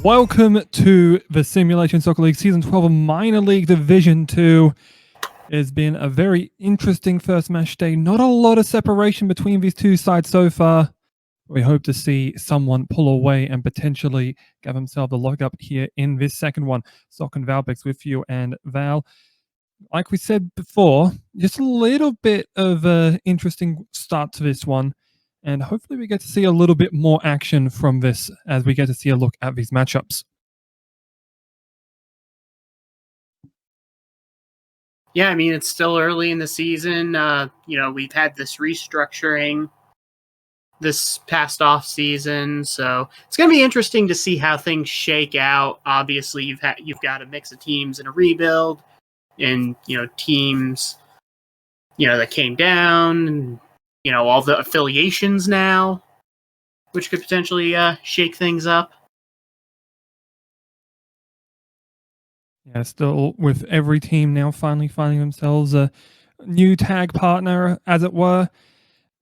Welcome to the Simulation Soccer League Season 12 of Minor League Division 2. It's been a very interesting first match day. Not a lot of separation between these two sides so far. We hope to see someone pull away and potentially give himself a lockup here in this second one. Sock and Valbex with you, and Val. Like we said before, just a little bit of an interesting start to this one. And hopefully we get to see a little bit more action from this as we get to see a look at these matchups. Yeah, I mean, it's still early in the season. We've had this restructuring this past off season, so it's going to be interesting to see how things shake out. Obviously, you've got a mix of teams in a rebuild, and teams that came down, and all the affiliations now, which could potentially shake things up. Yeah, still with every team now finally finding themselves a new tag partner, as it were.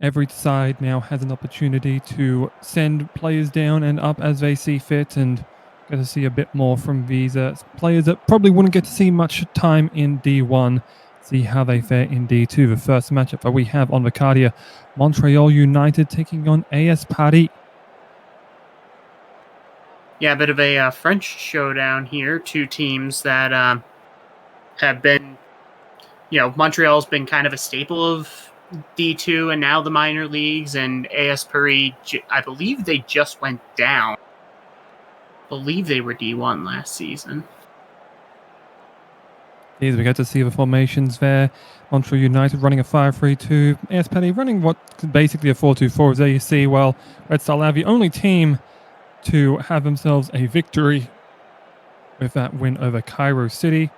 Every side now has an opportunity to send players down and up as they see fit, and get to see a bit more from these players that probably wouldn't get to see much time in D1. See how they fare in D2. The first matchup that we have on the card here, Montreal United taking on AS Paris. Yeah, a bit of a French showdown here. Two teams that have been, Montreal's been kind of a staple of D2 and now the minor leagues, and AS Paris, I believe they just went down. I believe they were D1 last season. We get to see the formations there. Montreal United running a 5-3-2. AS Paris running what's basically a 4-2-4. As there you see, well, Red Star Lab, the only team to have themselves a victory with that win over Cairo City.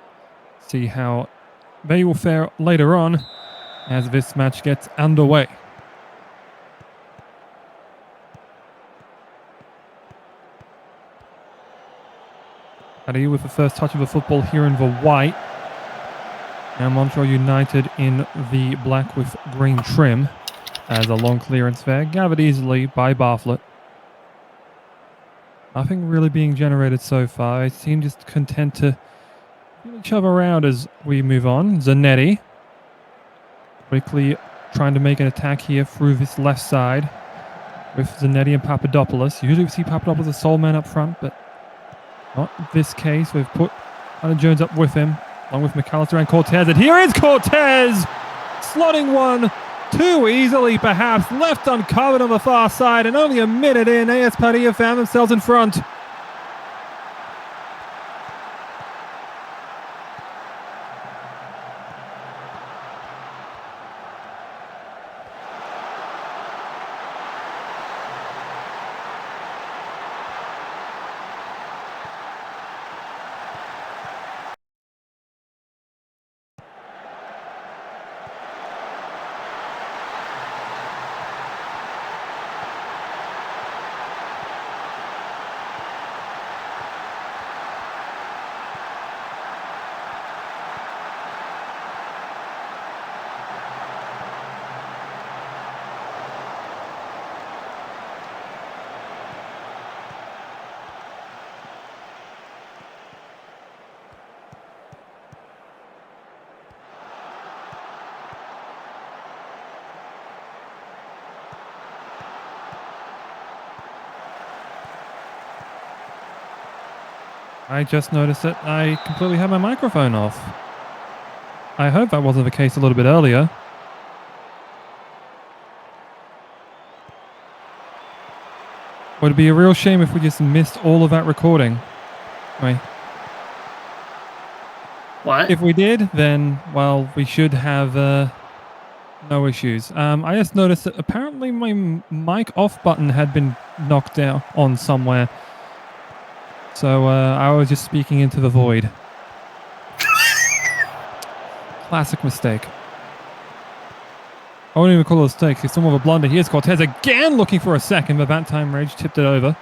See how they will fare later on as this match gets underway. Paris with the first touch of the football here in the white. Now Montreal United in the black with green trim. As a long clearance there, gathered easily by Bartlett. Nothing really being generated so far. They seem just content to feel each other around as we move on. Zanetti quickly trying to make an attack here through this left side with Zanetti and Papadopoulos. Usually we see Papadopoulos a sole man up front, but not this case. We've put Hunter Jones up with him, along with McAllister and Cortez. And here is Cortez! Slotting one too easily, perhaps. Left uncovered on the far side, and only a minute in, AS Paris have found themselves in front. I just noticed that I completely had my microphone off. I hope that wasn't the case a little bit earlier. Would it be a real shame if we just missed all of that recording? Anyway. What? If we did, then, well, we should have no issues. I just noticed that apparently my mic off button had been knocked down on somewhere. So I was just speaking into the void. Classic mistake. I won't even call it a mistake. It's somewhat of a blunder. Here's Cortez again looking for a second, but that time Rage tipped it over.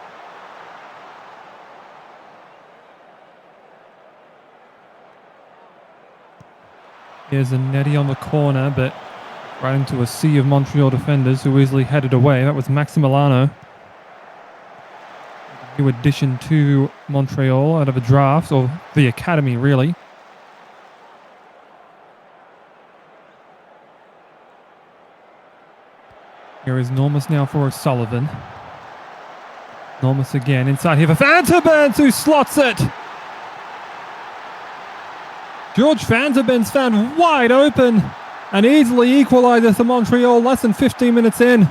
Here's a Netty on the corner, but right into a sea of Montreal defenders who easily headed away. That was Maximiliano. new addition to Montreal out of a draft, or the academy, really. Here is Normus now for O'Sullivan. Normus again inside here for Vanderbenz, who slots it. George Vanderbenz found wide open and easily equalizes for Montreal less than 15 minutes in.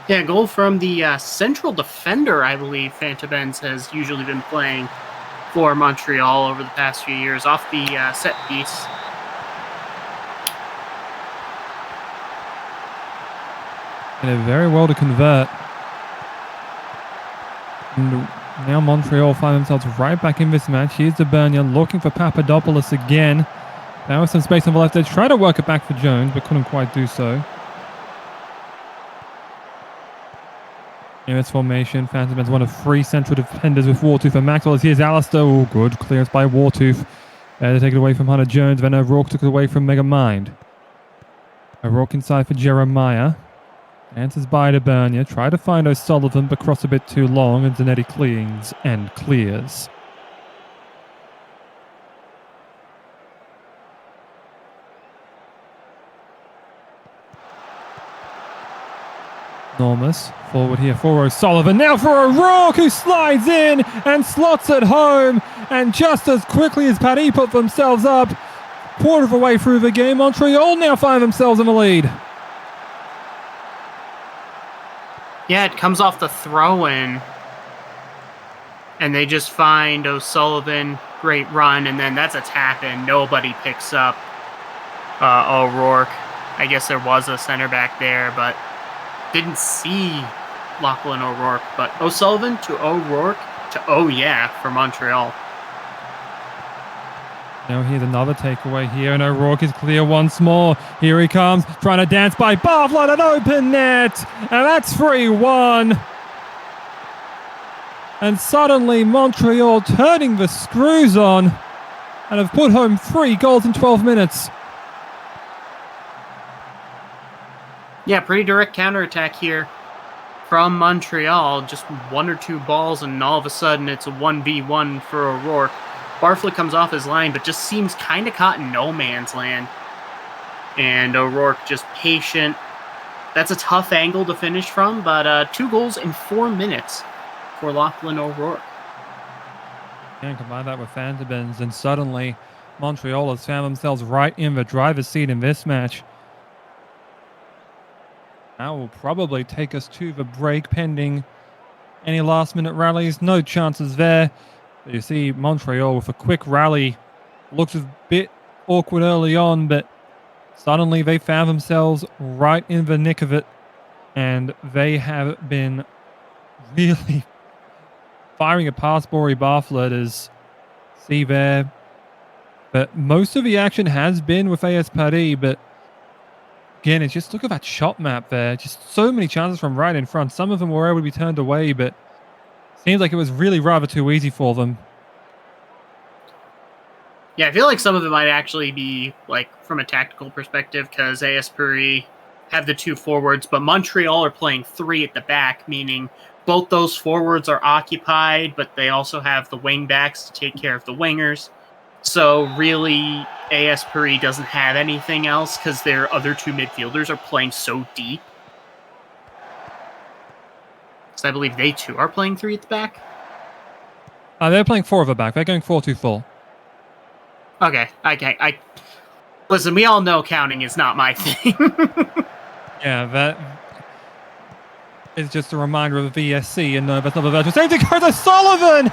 Yeah, goal from the central defender, I believe Vanderbenz has usually been playing for Montreal over the past few years, off the set piece. And did very well to convert. And now Montreal find themselves right back in this match. Here's Debernia looking for Papadopoulos again. There was some space on the left edge. Tried to work it back for Jones, but couldn't quite do so. In this formation, Phantom's one of three central defenders with Wartooth and Maxwell. Here's Alistair. Oh, good clearance by Wartooth. They take it away from Hunter Jones. Then O'Rourke took it away from Megamind. O'Rourke inside for Jeremiah. Answers by Debernia. Try to find O'Sullivan, but cross a bit too long, and Zanetti cleans and clears. Normus forward here for O'Sullivan. Now for O'Rourke, who slides in and slots it home. And just as quickly as Paddy put themselves up, quarter of a way through the game, Montreal now find themselves in the lead. Yeah, it comes off the throw-in. And they just find O'Sullivan. Great run. And then that's a tap-in. Nobody picks up O'Rourke. I guess there was a center back there, but didn't see Lachlan O'Rourke. But O'Sullivan to O'Rourke to oh yeah for Montreal. Now here's another takeaway here, and O'Rourke is clear once more. Here he comes, trying to dance by Bartlett, an open net, and that's 3-1. And suddenly Montreal turning the screws on and have put home 3 goals in 12 minutes. Yeah, pretty direct counterattack here from Montreal. Just 1 or 2 balls, and all of a sudden it's a 1v1 for O'Rourke. Barflett comes off his line, but just seems kind of caught in no man's land. And O'Rourke just patient. That's a tough angle to finish from, but 2 goals in 4 minutes for Lachlan O'Rourke. And combine that with Vanderbenz, and suddenly Montreal has found themselves right in the driver's seat in this match. That will probably take us to the break, pending any last-minute rallies. No chances there. You see Montreal with a quick rally. Looked a bit awkward early on, but suddenly they found themselves right in the nick of it. And they have been really firing it past Bori Bartlett, as see there. But most of the action has been with AS Paris, but again, it's just look at that shot map there. Just so many chances from right in front. Some of them were able to be turned away, but seems like it was really rather too easy for them. Yeah, I feel like some of it might actually be like from a tactical perspective, because AS Paris have the 2 forwards, but Montreal are playing 3 at the back, meaning both those forwards are occupied, but they also have the wing backs to take care of the wingers. So really, AS Paris doesn't have anything else because their other 2 midfielders are playing so deep. So I believe they too are playing 3 at the back. They're playing 4 at the back. They're going 4-2-4. Okay. I listen. We all know counting is not my thing. Yeah, that is just a reminder of VSC, and no, that's not the virtual. Same to Curtis Sullivan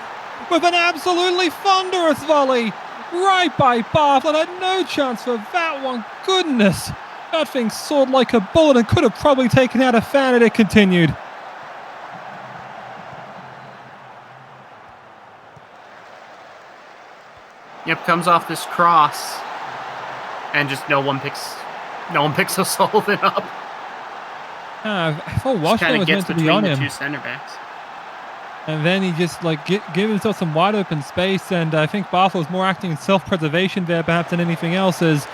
with an absolutely thunderous volley right by Bartlett. Had no chance for that one. Goodness, that thing soared like a bullet and could have probably taken out a fan had it continued. Yep, comes off this cross, and just no one picks O'Sullivan up. I thought Washington was meant to be on him. 2 center backs. And then he just gave himself some wide open space, and I think Bartlett was more acting in self-preservation there perhaps than anything else, as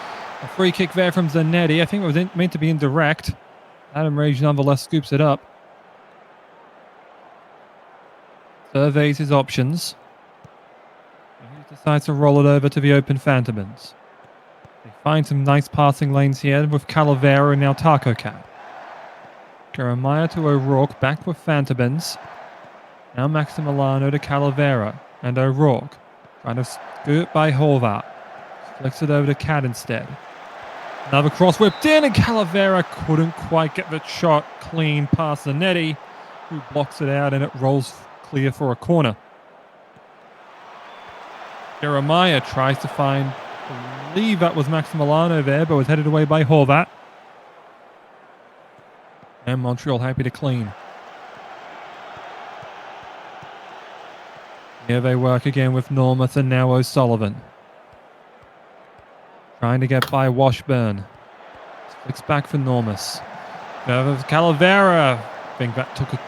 a free kick there from Zanetti. I think it was meant to be indirect. Adam Rage nonetheless scoops it up. Surveys his options. He decides to roll it over to the open Phantomans. They find some nice passing lanes here with Calavera and now Taco Cat. Jeremiah to O'Rourke, back with Phantomans. Now Maximiliano to Calavera and O'Rourke. Trying to scoot by Horvat. Flicks it over to Cat instead. Another cross whipped in, and Calavera couldn't quite get the shot clean past Zanetti, who blocks it out, and it rolls clear for a corner. Jeremiah tries to find, I believe that was Maximiliano there, but was headed away by Horvat. And Montreal happy to clean. Here they work again with Normus and now O'Sullivan. Trying to get by Washburn. Flicks back for Normus. Calavera. I think that took a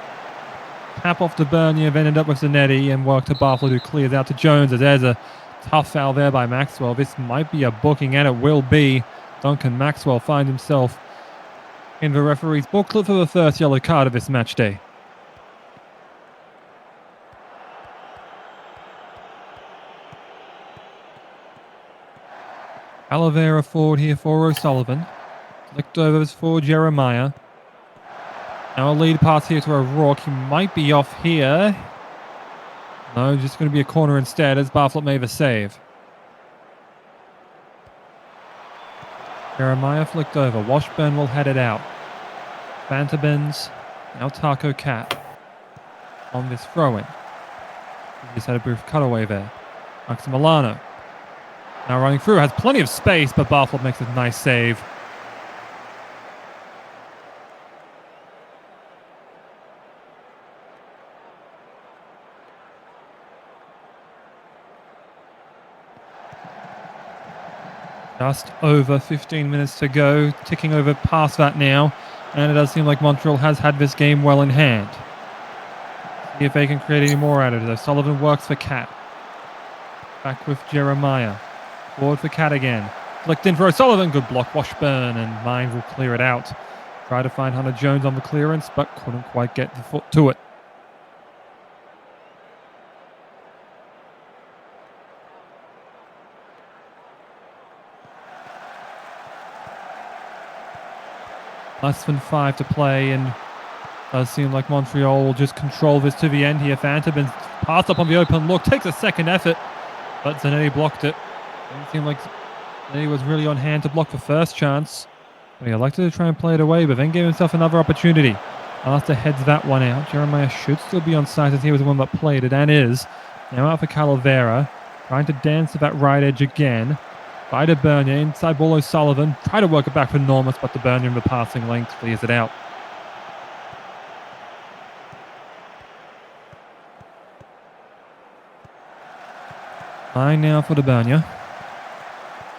tap off to Bernier, then ended up with Zanetti and worked to Bartlett, who clears out to Jones, as there's a tough foul there by Maxwell. This might be a booking, and it will be. Duncan Maxwell finds himself in the referee's booklet for the first yellow card of this match day. Calavera forward here for O'Sullivan. Flicked over for Jeremiah. Now a lead pass here to O'Rourke. He might be off here. No, just going to be a corner instead as Bartlett made the save. Jeremiah flicked over. Washburn will head it out. Phantomans. Now Taco Cat on this throw-in. He just had a brief cutaway there. Maximiliano. Now running through, has plenty of space, but Bartlett makes a nice save. Just over 15 minutes to go, ticking over past that now, and it does seem like Montreal has had this game well in hand. See if they can create any more out of it. Sullivan works for Cat. Back with Jeremiah. Forward for Cat again. Flicked in for O'Sullivan. Good block, Washburn, and Mind will clear it out. Try to find Hunter Jones on the clearance, but couldn't quite get the foot to it. Less than 5 to play, and it does seem like Montreal will just control this to the end here. Phantom pass up on the open look, takes a second effort, but Zanetti blocked it. Didn't seem like Zanetti was really on hand to block the first chance. But he elected to try and play it away, but then gave himself another opportunity. After heads that one out, Jeremiah should still be on side as he was the one that played it, and is. Now out for Calavera, trying to dance to that right edge again. By to Bernier, inside ball O'Sullivan. Try to work it back for Normus, but the Bernier in the passing lane clears it out. Fine now for the Bernier.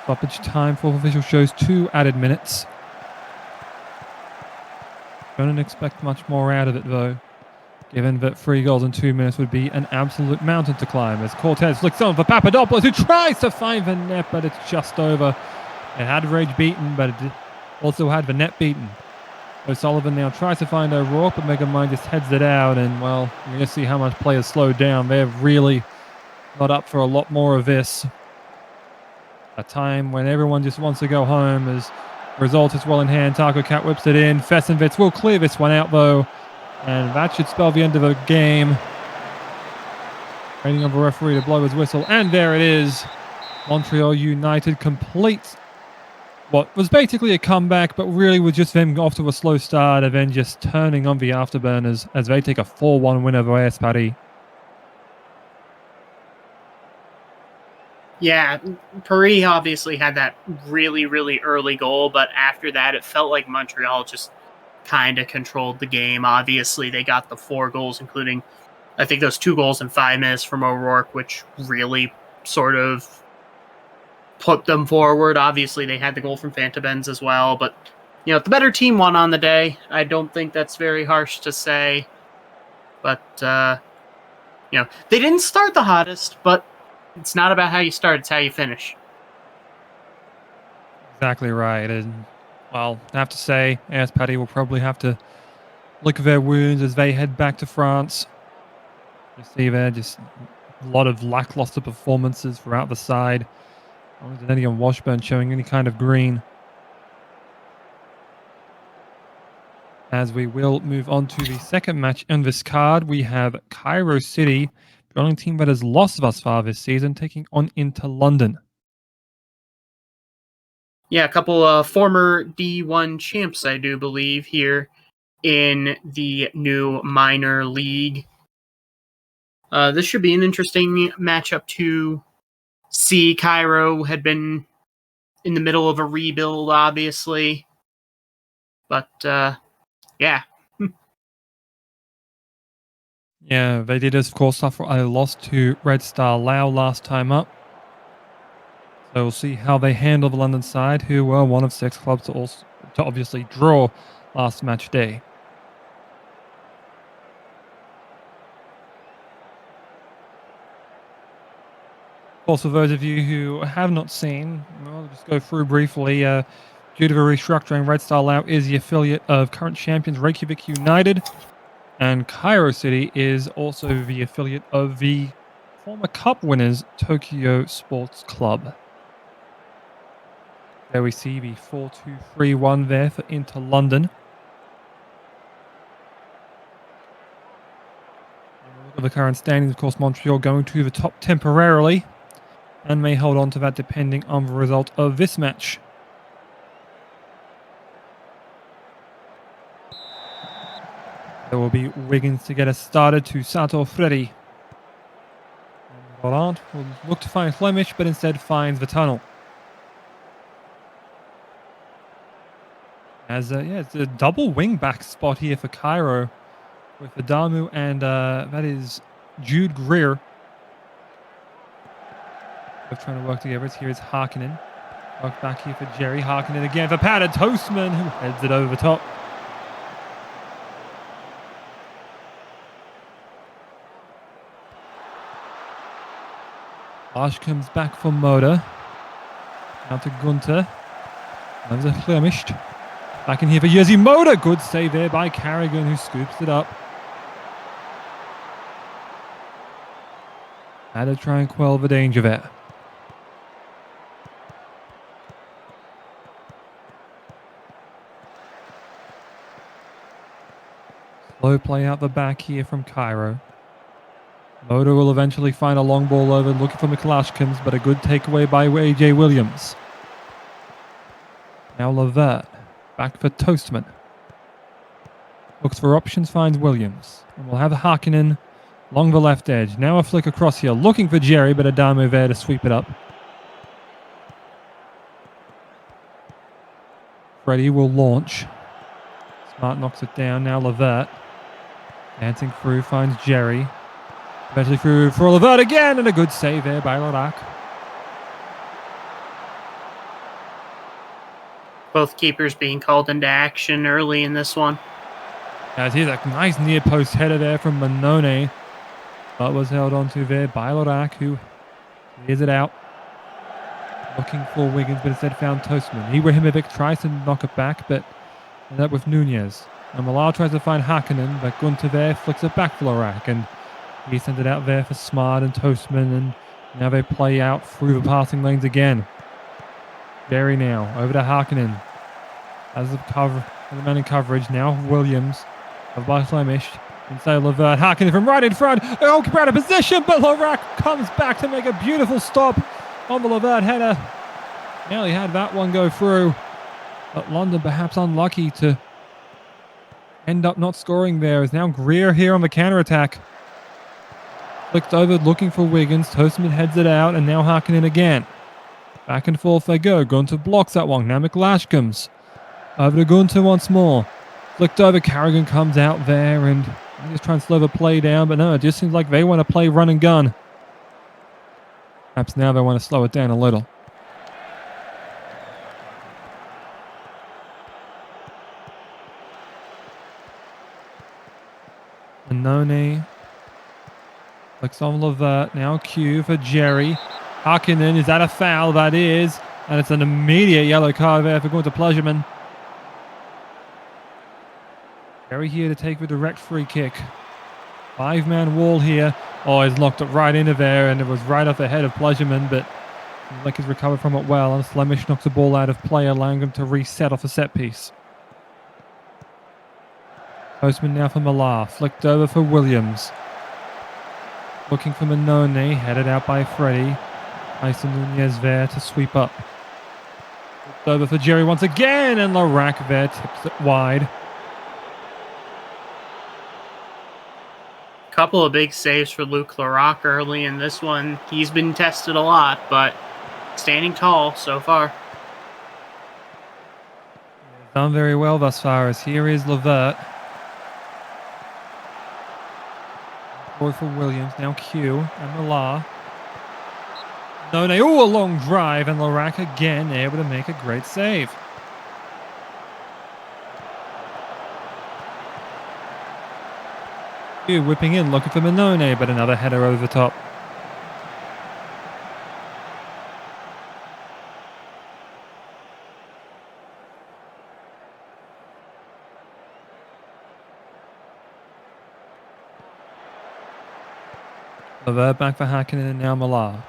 Stoppage time for official shows 2 added minutes. Don't expect much more out of it though, given that 3 goals in 2 minutes would be an absolute mountain to climb, as Cortez flicks on for Papadopoulos, who tries to find the net, but it's just over. It had Rage beaten, but it also had the net beaten. O'Sullivan now tries to find O'Rourke, but Megamind just heads it out, and well, you're going to see how much play has slowed down. They're really not up for a lot more of this. A time when everyone just wants to go home, as the result is well in hand. Taco Cat whips it in. Fessenvitz will clear this one out though, and that should spell the end of the game. Waiting on the referee to blow his whistle, and there it is. Montreal United complete what was basically a comeback, but really was just them off to a slow start and then just turning on the afterburners as they take a 4-1 win over AS Paris. Yeah, Paris obviously had that really, really early goal, but after that, it felt like Montreal just kind of controlled the game. Obviously, they got the 4 goals, including, I think, those 2 goals in 5 minutes from O'Rourke, which really sort of put them forward. Obviously, they had the goal from Fantabenz as well, but, you know, the better team won on the day. I don't think that's very harsh to say, but, you know, they didn't start the hottest, but it's not about how you start, it's how you finish. Exactly right. And Well, I have to say, AS Paddy will probably have to lick their wounds as they head back to France. You see there just a lot of lackluster performances throughout the side. Only Dennetti and Washburn showing any kind of green. As we will move on to the second match on this card, we have Cairo City, the only team that has lost thus far this season, taking on into London. Yeah, a couple of former D1 champs, I do believe, here in the new minor league. This should be an interesting matchup to see. Cairo had been in the middle of a rebuild, obviously. But, yeah. Yeah, they did, of course, suffer a loss to Red Star Laos last time up. So we'll see how they handle the London side, who were one of 6 clubs to obviously draw last match day. Of course, for those of you who have not seen, I'll just go through briefly. Due to the restructuring, Red Star Laos is the affiliate of current champions Reykjavik United, and Cairo City is also the affiliate of the former cup winners Tokyo Sports Club. There we see the 4-2-3-1 there for Inter London. Look at the current standings. Of course, Montreal going to the top temporarily and may hold on to that depending on the result of this match. There will be Wiggins to get us started to Sato Freddy. Roland will look to find Flemish, but instead finds the tunnel. As it's a double wing back spot here for Cairo with Adamu and that is Jude Greer. Both trying to work together. Here is Harkonnen. Work back here for Jerry. Harkonnen again for Padded Toastman, who heads it over the top. Ash comes back for Moda. Now to Gunter. There's a Flemish. Back in here for Jerzy Moda. Good save there by Carrigan, who scoops it up. Had to try and quell the danger there. Slow play out the back here from Cairo. Moda will eventually find a long ball over, looking for McClashkins, but a good takeaway by AJ Williams. Now Levert. Back for Toastman. Looks for options, finds Williams. And we'll have Harkonnen along the left edge. Now a flick across here, looking for Jerry, but Adamu there to sweep it up. Freddy will launch. Smart knocks it down. Now Levert. Dancing through, finds Jerry. Eventually through for Levert again, and a good save there by Lorak. Both keepers being called into action early in this one. As here's a nice near post header there from Manone, but was held onto there by Lorak, who clears it out. Looking for Wiggins, but instead found Toastman. Ibrahimovic tries to knock it back, but ended up with Nunez. And Malal tries to find Harkonnen, but Gunter there flicks it back for Lorak, and he sends it out there for Smart and Toastman, and now they play out through the passing lanes again. Jerry now, over to Harkonnen. As the man in coverage, now Williams, by Flemish, inside Levert. Harkonnen from right in front, oh, out of position, but Lorak comes back to make a beautiful stop on the Levert header. Nearly had that one go through, but London perhaps unlucky to end up not scoring there. Is now Greer here on the counter-attack. Flicked over, looking for Wiggins. Toastman heads it out, and now Harkonnen again. Back and forth they go. Gunter blocks that one. Now McLashcombs. Over to Gunter once more. Flicked over. Carrigan comes out there, and just trying to slow the play down, but no, it just seems like they want to play run and gun. Perhaps now they want to slow it down a little. Manone. Flicks on Levert. Now Q for Jerry. Harkonnen, is that a foul? That is. And it's an immediate yellow card there for going to Pleasureman. Very here to take the direct free kick. 5-man wall here. Oh, he's locked it right into there, and it was right off the head of Pleasureman, but like he's recovered from it well, and Flemish knocks the ball out of play, allowing him to reset off a set piece. Postman now for Millar, flicked over for Williams. Looking for Manone, headed out by Freddie. Mason Nunez there to sweep up. Flicked over for Jerry once again, and Larac there tips it wide. Couple of big saves for Luke Larac early in this one. He's been tested a lot, but standing tall so far. Done very well thus far, as here is Levert. Forward for Williams, now Q and Millar. None, a long drive, and Larac again able to make a great save. Q whipping in, looking for Manone, but another header over the top. Levert back for Hakkinen and now Millar.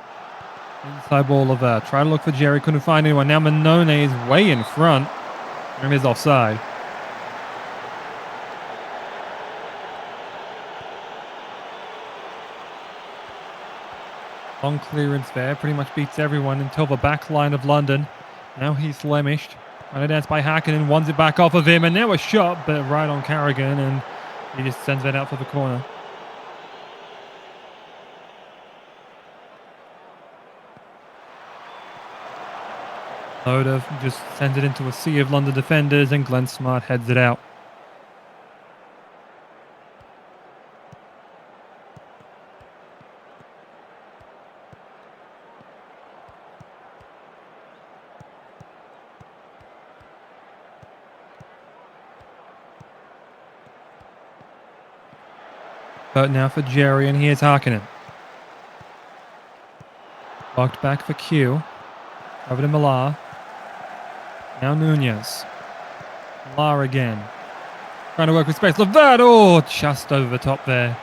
Inside ball Levert. Try to look for Jerry. Couldn't find anyone. Now Manone is way in front. And is offside. Long clearance there. Pretty much beats everyone until the back line of London. Now he's Lemished. Trying to dance by Hakkinen. Ones it back off of him. And now a shot, but right on Carrigan. And he just sends that out for the corner. Loader just sends it into a sea of London defenders, and Glenn Smart heads it out. But now for Jerry, and here's Hakkinen. Locked back for Q. Over to Millar. Now Nunez. Millar again. Trying to work with space. Levert! Oh, just over the top there.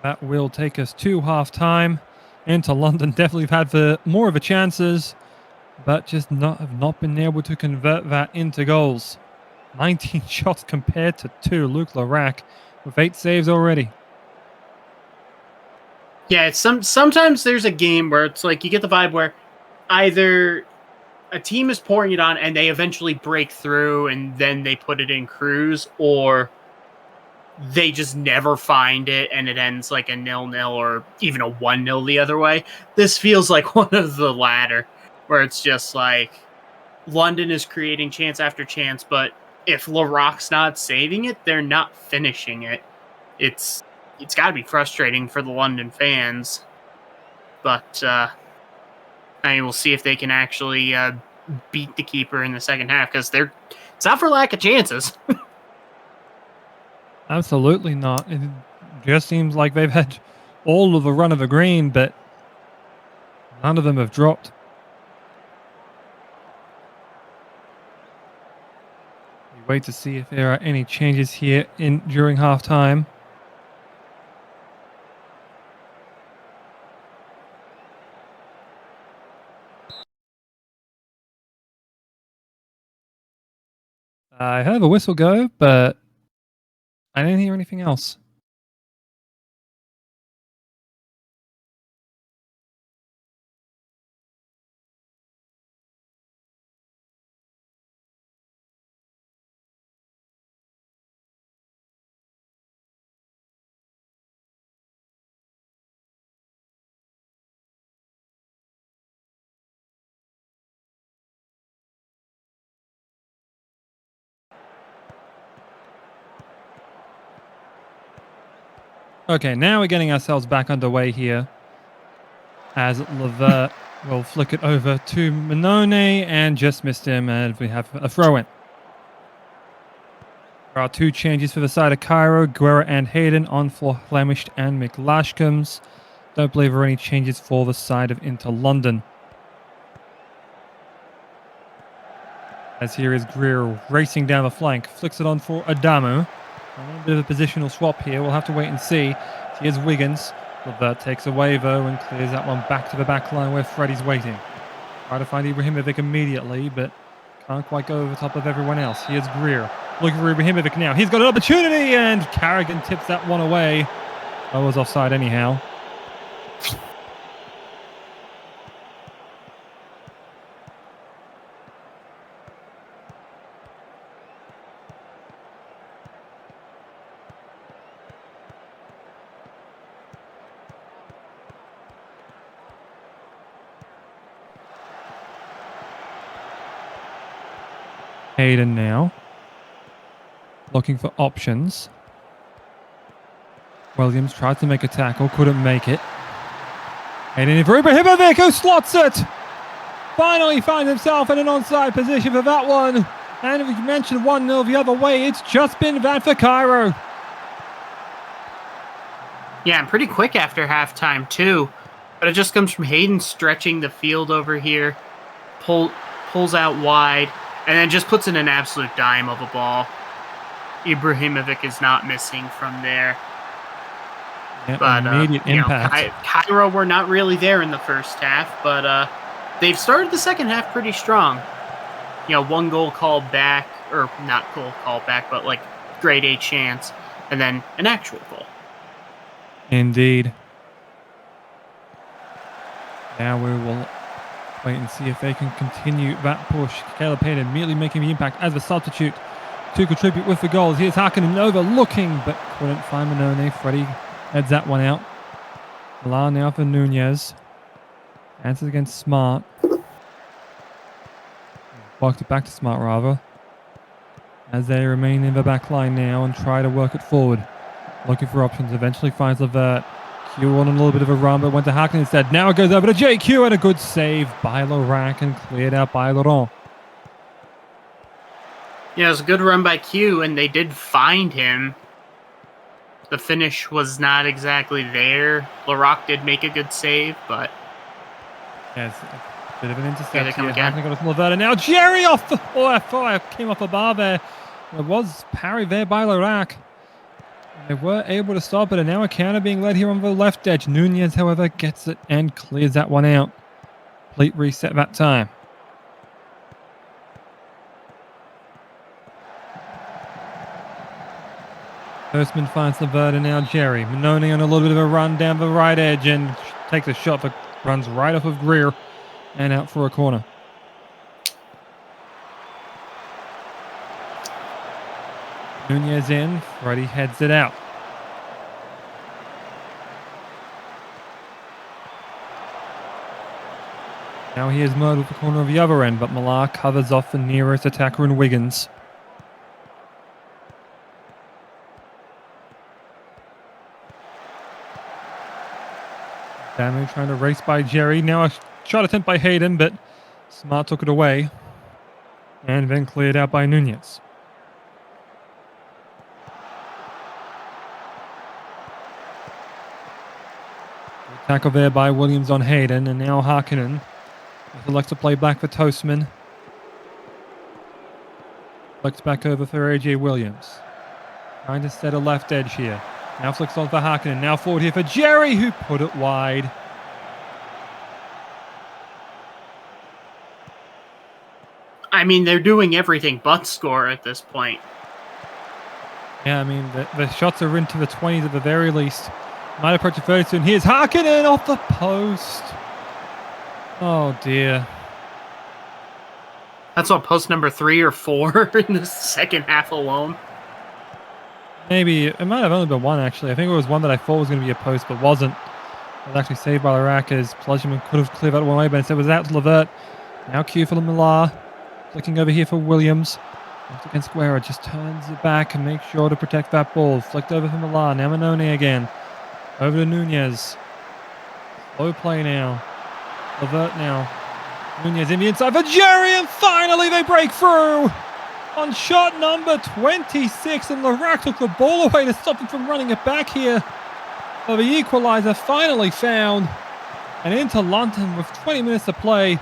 That will take us to half-time. Into London definitely have had more of the chances, but just have not been able to convert that into goals. 19 shots compared to 2. Luke Larac with 8 saves already. Yeah, sometimes there's a game where it's like you get the vibe where either a team is pouring it on and they eventually break through and then they put it in cruise, or they just never find it and it ends like a 0-0 or even a 1-0 the other way. This feels like one of the latter, where it's just like London is creating chance after chance, but if Larac's not saving it, they're not finishing it. It's got to be frustrating for the London fans. But I mean, we'll see if they can actually beat the keeper in the second half, because it's not for lack of chances. Absolutely not. It just seems like they've had all of the run of the green, but none of them have dropped. We wait to see if there are any changes here during half time. I heard a whistle go, but I didn't hear anything else. Okay, now we're getting ourselves back underway here, as Levert will flick it over to Manone and just missed him, and we have a throw-in. There are 2 changes for the side of Cairo. Guerra and Hayden on for Flemished and McLashcombs. don't believe there are any changes for the side of Inter London. As here is Greer racing down the flank. Flicks it on for Adamu. A little bit of a positional swap here. We'll have to wait and see. Here's Wiggins. Levert takes away though and clears that one back to the back line where Freddie's waiting. Try to find Ibrahimovic immediately, but can't quite go over the top of everyone else. Here's Greer. Looking for Ibrahimovic now. He's got an opportunity and Carrigan tips that one away. That was offside anyhow. Hayden now. Looking for options. Williams tried to make a tackle, couldn't make it. Hayden in for Ibrahimovic, who slots it! Finally finds himself in an onside position for that one. And if you mentioned 1-0 the other way, it's just been that for Cairo. Yeah, and pretty quick after halftime too. But it just comes from Hayden stretching the field over here. Pulls out wide. And then just puts in an absolute dime of a ball. Ibrahimovic is not missing from there. Yep, but immediate impact. Cairo were not really there in the first half, but they've started the second half pretty strong. One goal called back, or not goal called back, but like grade A chance, and then an actual goal. Indeed. Now we will wait and see if they can continue that push. Caleb Hayden immediately making the impact as the substitute to contribute with the goals. Here's Hakkinen overlooking, but couldn't find Manone. Freddie heads that one out. Milan now for Nunez. Answers against Smart. Walked it back to Smart rather. As they remain in the back line now and try to work it forward. Looking for options. Eventually finds Levert. Q on a little bit of a run, but went to Hakkinen instead. Now it goes over to JQ and a good save by Lorac and cleared out by Laurent. Yeah, it was a good run by Q, and they did find him. The finish was not exactly there. Lorac did make a good save, but... Yes, a bit of an intercept they come here. again. Hakkinen got it from Levert, and now Jerry off the... Oh, I thought I came off a bar there. There was parry there by Lorac. They were able to stop it, and now a counter being led here on the left edge. Nunez, however, gets it and clears that one out. Complete reset that time. Hurstman finds Levert, and now Jerry. Manone on a little bit of a run down the right edge and takes a shot that runs right off of Greer and out for a corner. Nunez in, Freddie heads it out. Now he is murdered at the corner of the other end, but Millar covers off the nearest attacker in Wiggins. Damu trying to race by Jerry. Now a shot attempt by Hayden, but Smart took it away. And then cleared out by Nunez. Tackle there by Williams on Hayden, and now Hakkinen elects to play back for Toastman. Flicks back over for AJ Williams. Trying to set a left edge here. Now flicks on for Hakkinen. Now forward here for Jerry, who put it wide. I mean, they're doing everything but score at this point. Yeah, I mean, the shots are into the 20s at the very least. Might approach the 30 soon. Here's Hakkinen off the post. Oh, dear. That's what, post number 3 or 4 in the second half alone? Maybe. It might have only been one, actually. I think it was one that I thought was going to be a post, but wasn't. It was actually saved by Lorac as Plushman could have cleared that one way, but instead it was out to Levert. Now Q for Millar. Flicking over here for Williams. Left against Guerra. Just turns it back and makes sure to protect that ball. Flicked over for Millar. Now Manone again. Over to Nunez. Slow play now. Levert now. Nunez in the inside for Jerry, and finally they break through on shot number 26, and Lorac took the ball away to stop him from running it back here. So the equaliser finally found, and into London with 20 minutes to play.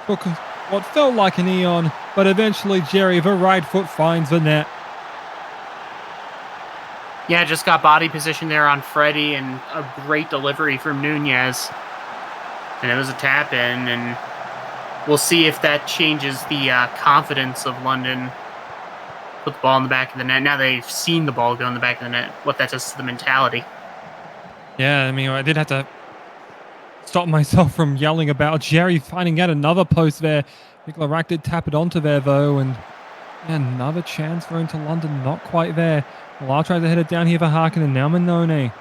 Took what felt like an eon, but eventually Jerry, the right foot, finds the net. Yeah, just got body position there on Freddie and a great delivery from Nunez. And it was a tap in, and we'll see if that changes the confidence of London. Put the ball in the back of the net. Now they've seen the ball go in the back of the net. What that does to the mentality. Yeah, I mean, I did have to stop myself from yelling about Jerry finding out another post there. Larak did tap it onto there, though, and another chance for into London, not quite there. Laos tries to head it down here for Harkin, and now Manone.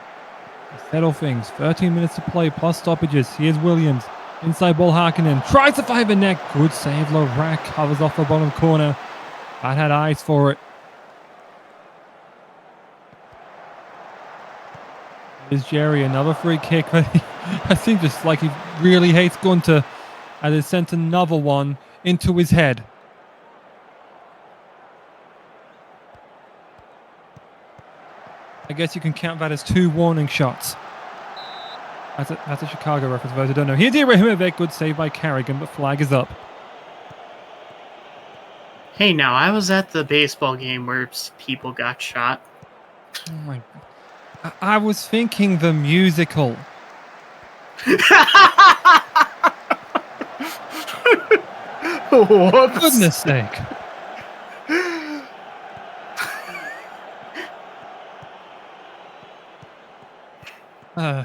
Settle things. 13 minutes to play, plus stoppages. Here's Williams. Inside ball, Harkinen. Tries to find the net. Good save. Larak covers off the bottom corner. I had eyes for it. Here's Jerry. Another free kick. I think just like he really hates Gunter, as he sent another one into his head. I guess you can count that as 2 warning shots. That's a Chicago reference, for those who don't know. Here's Ibrahimovic, good save by Carrigan, but flag is up. Hey, now, I was at the baseball game where people got shot. Oh my... I was thinking the musical. Whoops. Goodness sake. I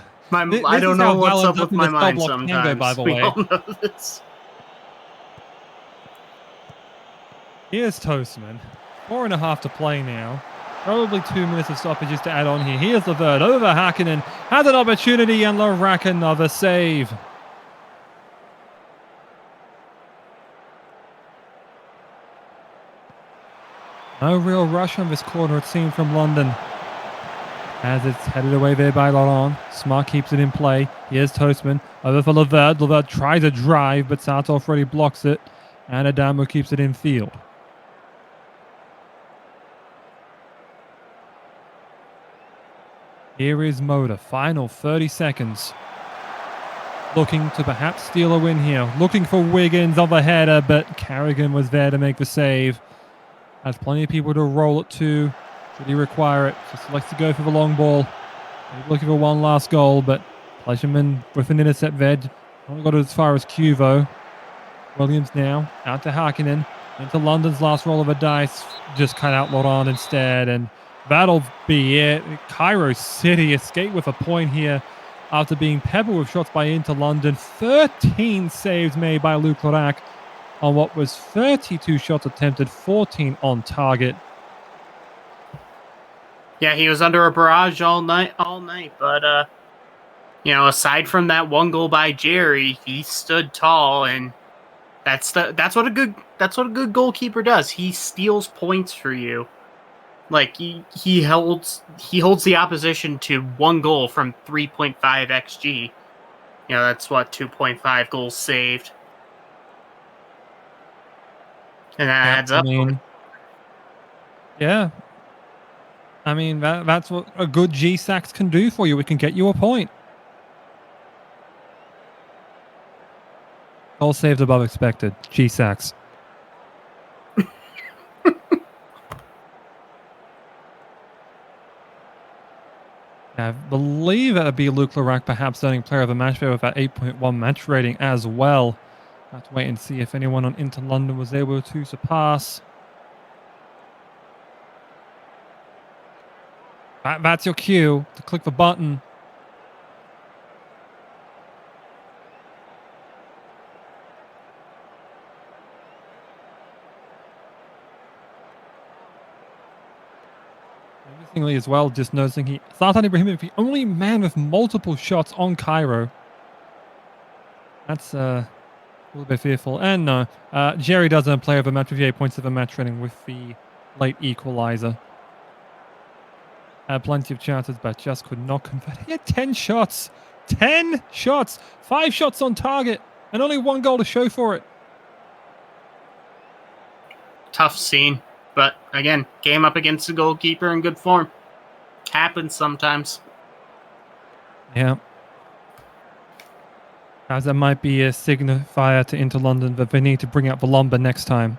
don't know what's up with my mind sometimes. By the we way. all know this. Here's Toastman. 4.5 to play now. Probably 2 minutes of stoppages to add on here. Here's the third. Over Hakkinen. Has an opportunity, and Larak another save. No real rush on this corner, it seemed, from London. As it's headed away there by Laurent. Smart keeps it in play. Here's Toastman. Over for Levert. Levert tries a drive, but Sartov already blocks it. And Adamo keeps it in field. Here is Moda. Final 30 seconds. Looking to perhaps steal a win here. Looking for Wiggins on the header, but Carrigan was there to make the save. Has plenty of people to roll it to. Should he require it? Just likes to go for the long ball. He's looking for one last goal, but Pleasureman with an intercept there. Only got as far as Cuvo. Williams now out to Harkinen. Into London's last roll of a dice. Just cut out Laurent instead, and that'll be it. Cairo City escape with a point here after being peppered with shots by Inter London. 13 saves made by Luc Larak on what was 32 shots attempted, 14 on target. Yeah, he was under a barrage all night, but aside from that one goal by Jerry, he stood tall, and that's what a good goalkeeper does. He steals points for you. Like he holds the opposition to one goal from 3.5 xG. That's what 2.5 goals saved. And that adds up. Yeah. I mean, that's what a good G-Sax can do for you. It can get you a point. All saved above expected. G-Sax. I believe that would be Luc Larak perhaps earning player of the match there with that 8.1 match rating as well. Have to wait and see if anyone on Inter London was able to surpass. That's your cue to click the button. Interestingly as well, just noticing Zlatan Ibrahimovic, the only man with multiple shots on Cairo. That's a little bit fearful. And no, Jerry doesn't play of the match with the 8 points of a match rating with the late equalizer. Had plenty of chances, but just could not convert. He had 10 shots. 10 shots. 5 shots on target. And only 1 goal to show for it. Tough scene. But again, game up against the goalkeeper in good form. Happens sometimes. Yeah. As that might be a signifier to Inter London that they need to bring out the lumber next time.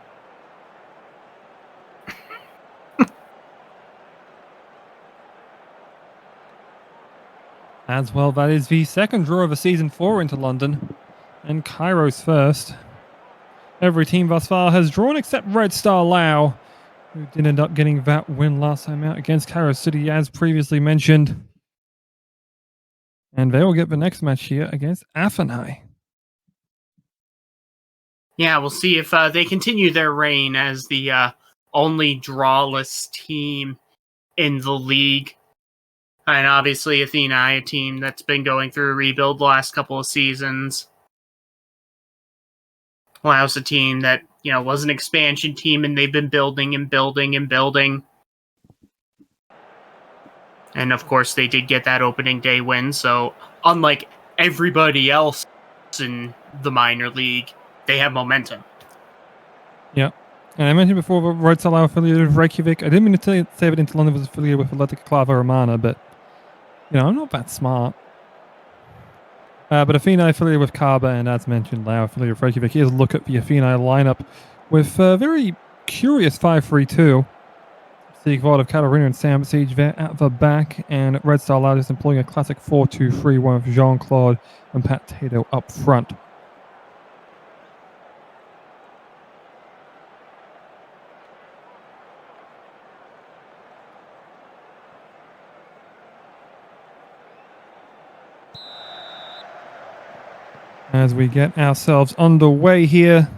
As well, that is the second draw of the season for Inter London. And Cairo's first. Every team thus far has drawn except Red Star Laos, who did end up getting that win last time out against Cairo City, as previously mentioned. And they will get the next match here against Athênai. Yeah, we'll see if they continue their reign as the only drawless team in the league. And obviously Athênai, a team that's been going through a rebuild the last couple of seasons. Laos, a team that, was an expansion team, and they've been building and building and building. And of course, they did get that opening day win, so unlike everybody else in the minor league, they have momentum. Yeah. And I mentioned before the Red Star Laos affiliated with Reykjavik. I didn't mean to say that Inter London was affiliated with Athletic Clava Romana, but, I'm not that smart. But Athênai affiliated with Kaba, and as mentioned, Laos affiliated with Reykjavik. Here's a look at the Athênai lineup with a very curious 5-3-2. Sigvard of Katarina and Sam Siege there at the back, and Red Star Laos is employing a classic 4-2-3-1 with Jean-Claude and Pat Tato up front. As we get ourselves underway here.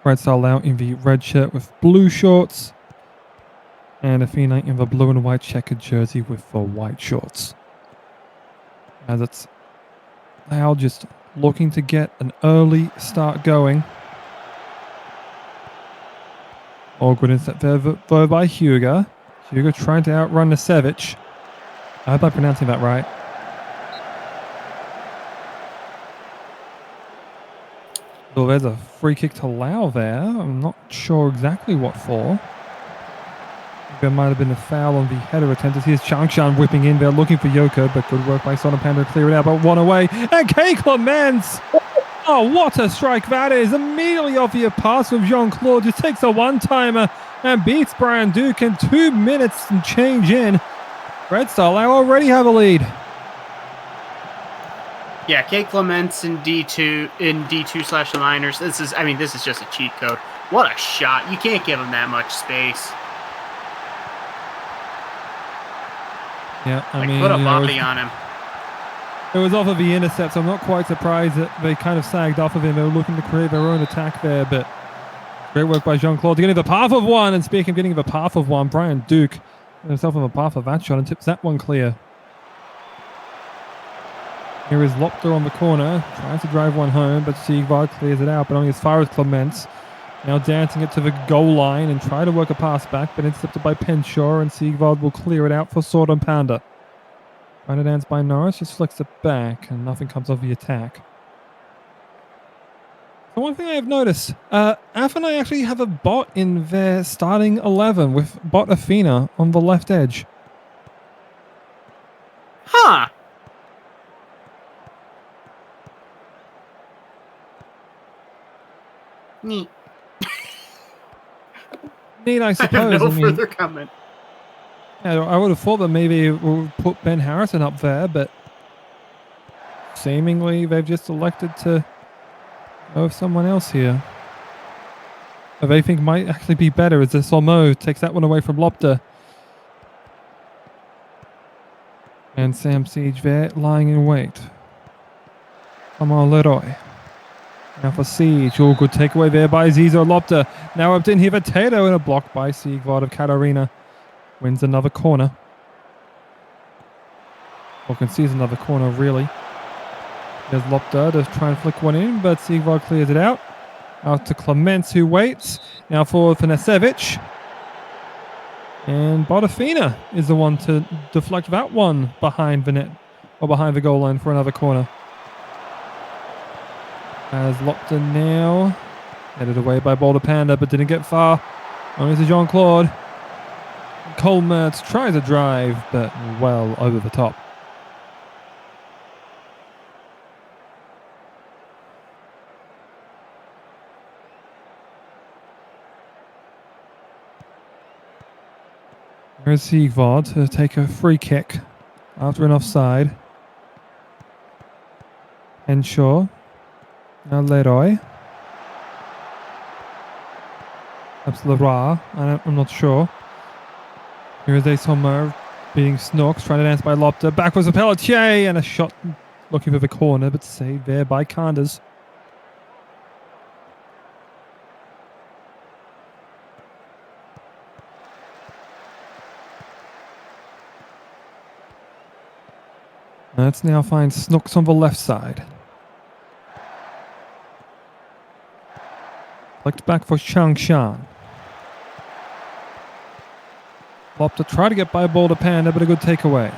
Red Star Laos in the red shirt with blue shorts. And Athênai in the blue and white checkered jersey with the white shorts. As it's Laos just looking to get an early start going. All good inset there though by Hugo. Hugo trying to outrun Nasevich. I hope I'm pronouncing that right. So there's a free kick to Laos there. I'm not sure exactly what for. There might have been a foul on the header attempt. Here's Changshan whipping in there looking for Yoko, but good work by Son and Panda to clear it out, but one away. And K. Clements! Oh, what a strike that is. Immediately off the pass with Jean-Claude. Just takes a one-timer and beats Brian Duke in 2 minutes and change in. Red Star Laos already have a lead. Yeah, K. Clements in D2/the minors. This is just a cheat code. What a shot. You can't give him that much space. Yeah, put a body on him. It was off of the intercept, so I'm not quite surprised that they kind of sagged off of him. They were looking to create their own attack there, but great work by Jean-Claude to getting the path of one. And speaking of getting the path of one, Brian Duke himself on the path of that shot and tips that one clear. Here is Lopter on the corner, trying to drive one home, but Sigvard clears it out, but only as far as Clements. Now dancing it to the goal line and try to work a pass back, but intercepted by Penshaw, and Sigvard will clear it out for Sword and Panda. Trying to dance by Norris, just flicks it back, and nothing comes of the attack. So one thing I have noticed, Athênai actually have a bot in their starting 11 with bot Athena on the left edge. Huh. Neat. Neat, I suppose. I have no further comment. Yeah, I would have thought that maybe we'll put Ben Harrison up there, but seemingly they've just elected to go with someone else here. What they think might actually be better is the Solmo takes that one away from Lopter. And Sam Siege there lying in wait. Come on, Leroy. Now for Siege. All good takeaway there by Zizo Lopter. Now up in here for Tato and a block by Sigvard of Katarina. Wins another corner. Or concedes another corner, really. There's Lopter to try and flick one in, but Sigvard clears it out. Out to Clements, who waits. Now for Nasevich. And Botafina is the one to deflect that one behind the net, or behind the goal line for another corner. As Lopter now headed away by Boulder Panda, but didn't get far. Only to Jean-Claude. Colmertz tries a drive, but well over the top. Here's Siegvard to take a free kick after an offside. Henshaw. Now Leroy. Perhaps Leroy. I'm not sure. Here is Sommer being Snooks, trying to dance by Lopter. Backwards to Pelletier, and a shot looking for the corner, but saved there by Kanders. Let's now find Snooks on the left side. Flicked back for Changshan. Lopter tried to get by Boulder Panda, but a good takeaway.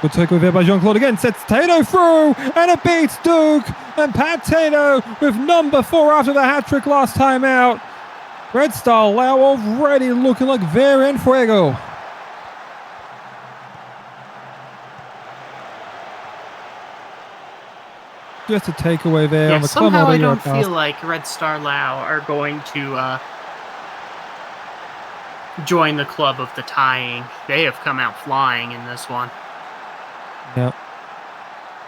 Good takeaway there by Jean-Claude again. Sets Tato through, and it beats Duke. And Pat Tato with number 4 after the hat-trick last time out. Red Star Lao already looking like ver en fuego. Just a takeaway there Yeah, on the somehow I don't Clermont feel like Red Star Lao are going to join the club of the tying. They have come out flying in this one. Yep.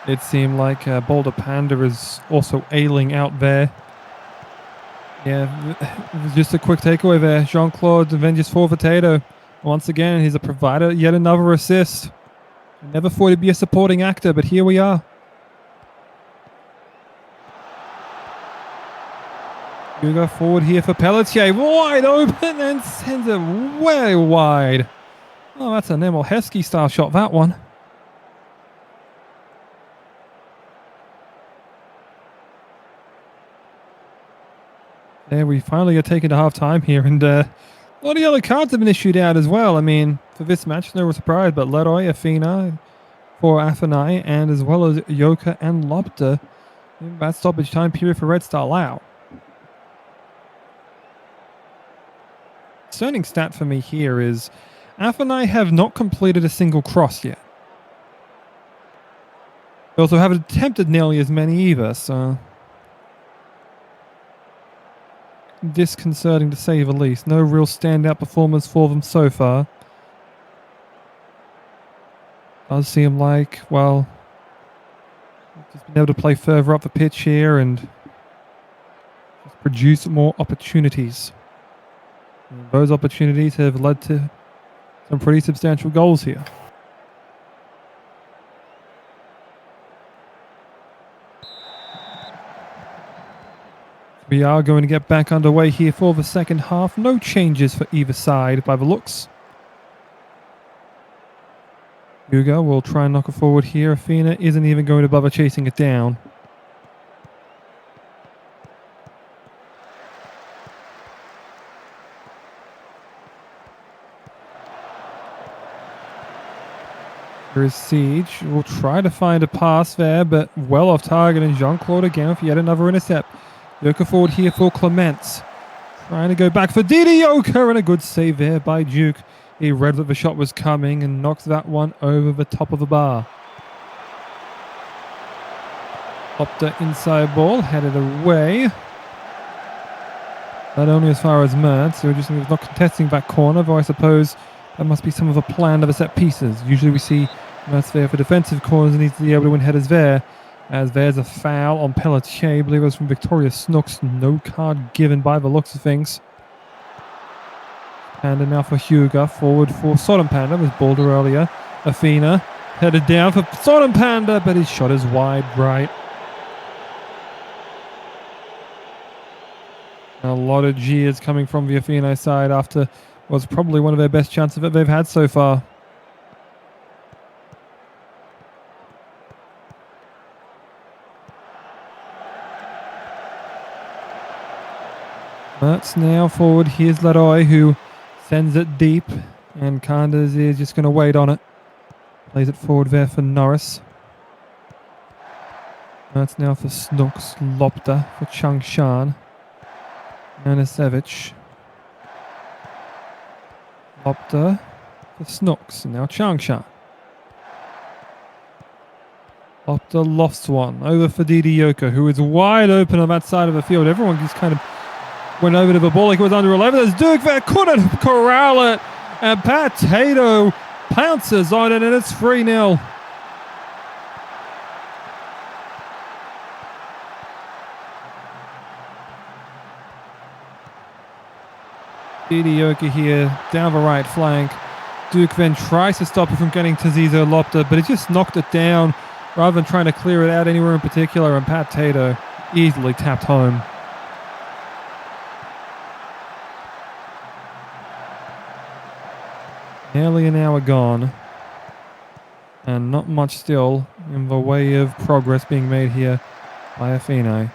It seemed like Boulder Panda is also ailing out there. Yeah, it was just a quick takeaway there. Jean-Claude avenges for Tato. Once again, he's a provider, yet another assist. I never thought he'd be a supporting actor, but here we are. Hugo forward here for Pelletier. Wide open and sends it way wide. Oh, that's an Emil Heskey style shot, that one. There we finally get taken to half time here, and a lot of yellow cards have been issued out as well. I mean, for this match, no surprise, but Leroy, Athena for Athênai, and as well as Yoka and Lopter. That stoppage time period for Red Star Lao. Concerning stat for me here is Athênai have not completed a single cross yet. They also haven't attempted nearly as many either, so disconcerting to say the least. No real standout performance for them so far. Does seem like, well, just been able to play further up the pitch here and just produce more opportunities. And those opportunities have led to some pretty substantial goals here. We are going to get back underway here for the second half. No changes for either side by the looks. Hugo will try and knock it forward here. Athena isn't even going to bother chasing it down. Here is Siege. Will try to find a pass there, but well off target. And Jean-Claude again with yet another intercept. Yoka forward here for Clements. Trying to go back for Didi Yoka, and a good save there by Duke. He read that the shot was coming and knocks that one over the top of the bar. Opta inside ball, headed away. Not only as far as Mertz, so just not contesting that corner, though I suppose that must be some of the plan of the set pieces. Usually we see Mertz there for defensive corners and needs to be able to win headers there. As there's a foul on Pelletier, I believe it was from Victoria Snooks. No card given by the looks of things. Panda now for Hugo, forward for Sodom Panda, was Boulder earlier. Athena headed down for Sodom Panda, but his shot is wide right. A lot of jeers coming from the Athena side after was probably one of their best chances that they've had so far. Mertz now forward. Here's Leroy who sends it deep, and Kanders is just going to wait on it. Plays it forward there for Norris. Mertz now for Snooks, Lopter for Changshan. Anasevic. Lopta for Snooks. Now Changshan. Lopta lofts one over for Didioka, who is wide open on that side of the field. Everyone just kind of went over to the ball like it was under 11. There's Duke that couldn't corral it. And Potato pounces on it, and it's 3-0. Didioka here down the right flank. Duke then tries to stop it from getting to Zizo Lopta, but he just knocked it down rather than trying to clear it out anywhere in particular, and Potato easily tapped home. Nearly an hour gone, and not much still in the way of progress being made here by Athênai.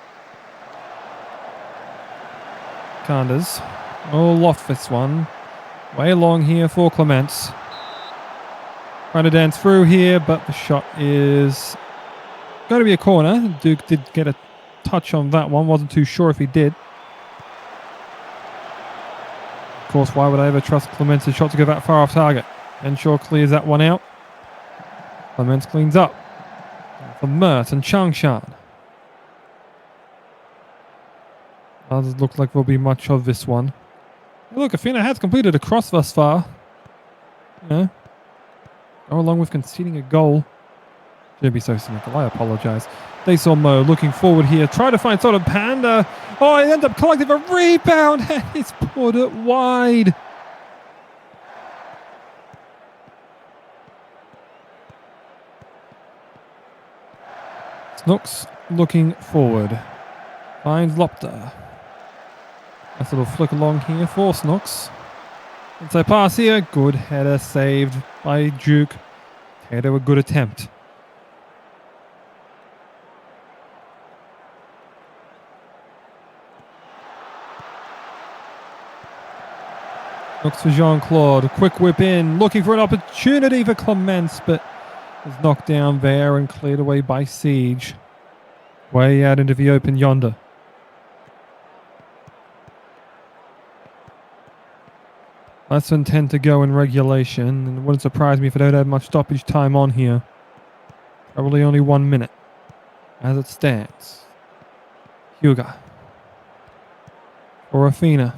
Kanders. Oh, off this one. Way long here for Clements. Trying to dance through here, but the shot is going to be a corner. Duke did get a touch on that one. Wasn't too sure if he did. Of course, why would I ever trust Clements' shot to go that far off target? Henshaw clears that one out. Clements cleans up. For Mert and Changshan. Doesn't look like there'll be much of this one. Look, Athênai has completed a cross thus far. Yeah. Go along with conceding a goal. Shouldn't be so cynical. I apologize. They saw Mo looking forward here. Try to find sort of Panda. Oh, he ends up collecting a rebound and he's put it wide. Snooks looking forward. Finds Lopta. Nice little flick along here for Snooks. Inside pass here. Good header saved by Duke. Tato a good attempt. Looks for Jean-Claude. Quick whip in. Looking for an opportunity for Clements, but is knocked down there and cleared away by Siege. Way out into the open yonder. Less than 10 to go in regulation, and it wouldn't surprise me if I don't have much stoppage time on here. Probably only 1 minute, as it stands. Huga. For Athênai.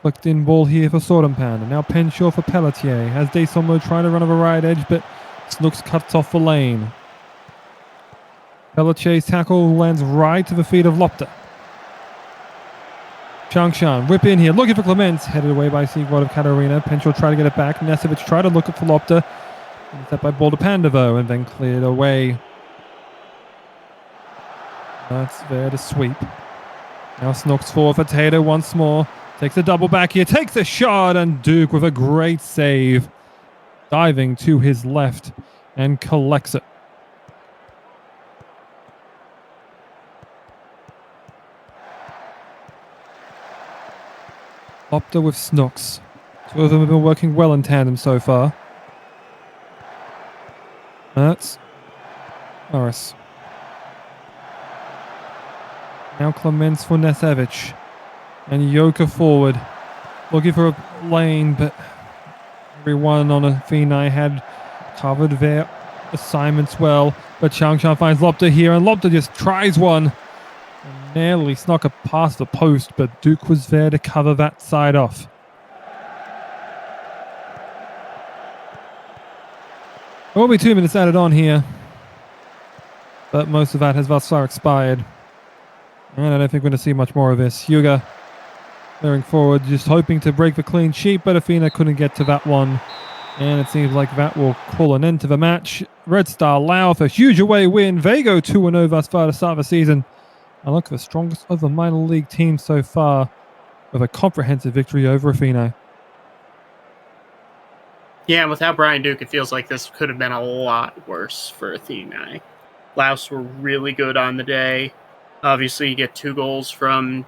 Flicked in ball here for Sordenpan, and now Penshaw for Pelletier. Has Desomo trying to run over right edge, but Snooks cuts off the lane. Pelletier's tackle lands right to the feet of Lopta. Changshan, whip in here, looking for Clements, headed away by Sigvard of Katarina. Penshaw tried to get it back. Nesevic tried to look for Lopta. Intercept by Boulder Pandavo, and then cleared away. That's there to sweep. Now Snooks for Tato once more. Takes a double back here, takes a shot, and Duke with a great save. Diving to his left and collects it. Lopta with Snooks. Two of them have been working well in tandem so far. That's Norris. Now Clements for Nesevic. And Yoka forward. Looking for a lane, but everyone on Athênai had covered their assignments well. But Changshan finds Lopta here, and Lopta just tries one. And nearly snuck it past the post, but Duke was there to cover that side off. There will be 2 minutes added on here, but most of that has thus far expired. And I don't think we're going to see much more of this. Huga clearing forward, just hoping to break the clean sheet, but Athênai couldn't get to that one. And it seems like that will call an end to the match. Red Star Laos, a huge away win. They go 2-0 thus far to start the season. And look, the strongest of the minor league teams so far with a comprehensive victory over Athênai. Yeah, and without Brian Duke, it feels like this could have been a lot worse for Athênai. Laos were really good on the day. Obviously, you get 2 goals from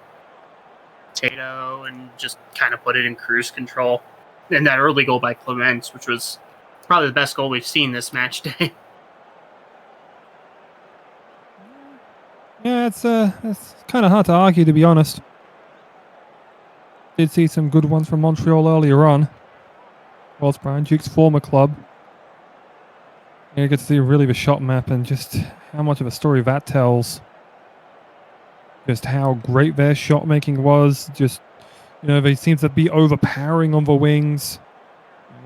Tato and just kind of put it in cruise control. And that early goal by Clements, which was probably the best goal we've seen this match day. Yeah, it's kind of hard to argue, to be honest. Did see some good ones from Montreal earlier on. course, Brian Duke's former club. You get to see really the shot map and just how much of a story that tells. Just how great their shot making was. Just, they seem to be overpowering on the wings.